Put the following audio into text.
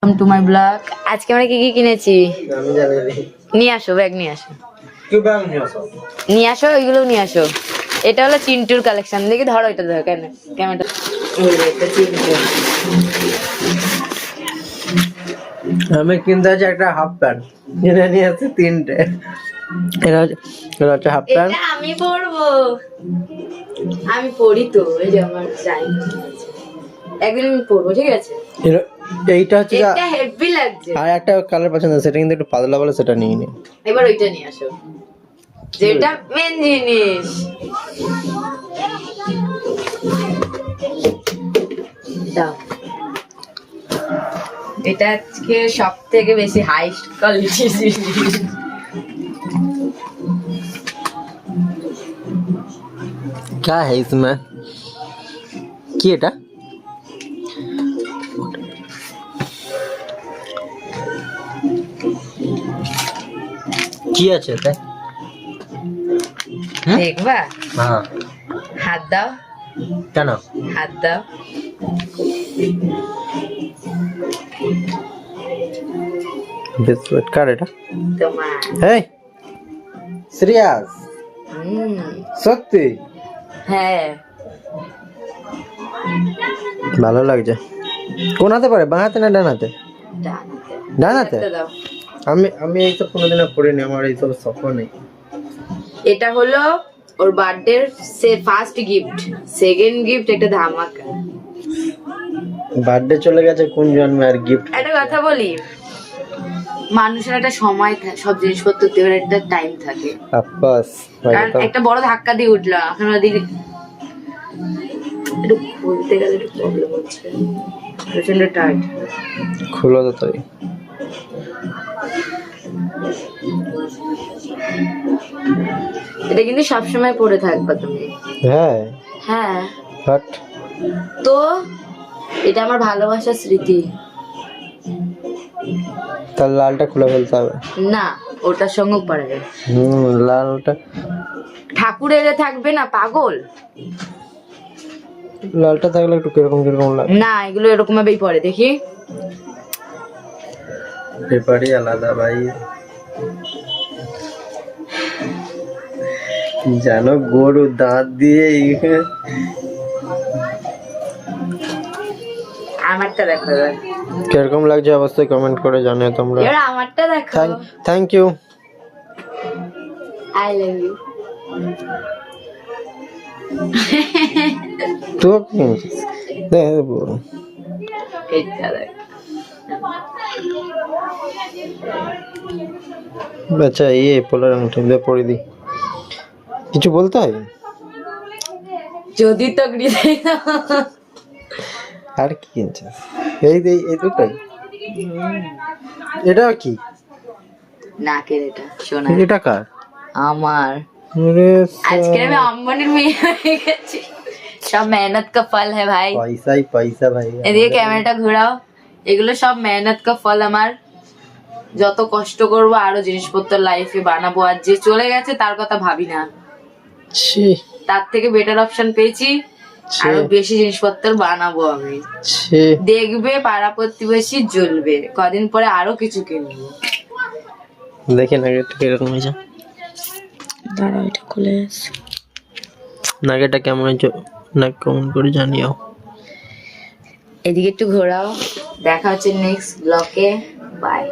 Welcome to my blog. আজকে আমরা কি কি কিনেছি নিয়ে আসো, ব্যাগ নিয়ে আসো, নিয়ে আসো, ওইগুলো নিয়ে আসো। এটা হলো চিন্টুর কালেকশন। দেখি ধরো, এটা ধরো, কেন ক্যামেরা। আমি কিনতে হচ্ছে একটা হাফ প্যান্ট, কিনে নিয়ে আসছি তিনটে। এটা হচ্ছে হাফ প্যান্ট। এটা আমি পরবো, আমি পরি তো, এই যে আমার চাই, একদিন আমি পরবো, ঠিক আছে? এইটা হচ্ছে এটা হেভি লাগছে। আর একটা কালার পছন্দ, সেটা কিন্তু একটু পাতলা বলে, সেটা নিয়ে নি। এবার ওইটা নিয়ে আসো, যেটা মেন জিনিস। দাও, এটা আজকে সব থেকে বেশি হাইস্ট কোয়ালিটির জিনিস। क्या है इसमें? কি এটা? কি আছে এটা? দেখবা? হ্যাঁ। হাত দাও, কেন? হাত দাও। বিস্কুট কার এটা? তোমার। এই সিরিয়াস? সত্যি? হ্যাঁ, ভালো লাগছে। কোন হাতে পারে, বাঁ হাতে না ডান হাতে? ডান হাতে? হাতটা দাও। আমি এইসব কোনোদিনও পড়িনি, আমার এইসব শখ নেই। এটা হলো ওর birthday first gift, second gift একটা ধামাকা। বার্থডে চলে গেছে কোন জন্মে, আর গিফট? একটা কথা বলি, মানুষের একটা সময় সব জিনিসপত্র দেওয়ার একটা টাইম থাকে। আব্বাস কারণ একটা বড় ধাক্কা দিয়ে উঠলো, এখন ওদিকে একটু বলতে গেলে একটু প্রবলেম হচ্ছে, প্রচন্ড টাইট। খুলো তো তাই। এটা কিন্তু সবসময় পরে থাকবা তুমি। হ্যাঁ হ্যাঁ, বাট তো এটা আমার ভালোবাসার স্মৃতি। তার লালটা খুলে ফেলতে হবে। না, ওটার সঙ্গে পরে যাবে। লালটা, ঠাকুর এলে থাকবে না, পাগল। লালটা থাকলে একটু কিরকম কিরকম লাগে। না, এগুলো এরকম ভাবেই পরে, দেখি। ব্যাপারই আলাদা ভাই, জানো গরু দাঁত দিয়ে আমারটা দেখো এবার। কিরকম লাগছে অবশ্যই কমেন্ট করে জানিও তোমরা। এবার আমারটা দেখো। Thank you. I love you. তো দেখো এটা দেখ। আচ্ছা, ये পোলার আংটি দে পরে দি। কিছু বলতে হয়? যদি তো গৃহে আর কি কিনছিস? এই দুটোই। এটা কি? নাকের এটা সোনা। এটা কার? আমার। আরে আজকে আমি আম্বানির মেয়ে হয়ে গেছি। সব মেহনত কা ফল है ভাই। পয়সাই পয়সা ভাই। এদিকে ক্যামেরাটা ঘোরাও। এগুলো সব মেহনত কা ফল আমার। যত কষ্ট করব আরো জিনিসপত্র লাইফে বানাবো, আর যে চলে গেছে তার কথা ভাবি না। ছি, তার থেকে বেটার অপশন পেয়েছি, আরো বেশি জিনিসপত্র বানাবো আমি। ছি। দেখবে পাড়া প্রতিবেশী জ্বলবে, কদিন পরে আরো কিছু কিনবো। দেখি নাগেটটা কিরকম হয়েছে। দাঁড়াও, এটা খুলে নাগেটটা কেমন হয়েছে না কমেন্ট করে জানিও। এদিকে একটু ঘোরাও। দেখা হচ্ছে নেক্সট ব্লকে। বাই।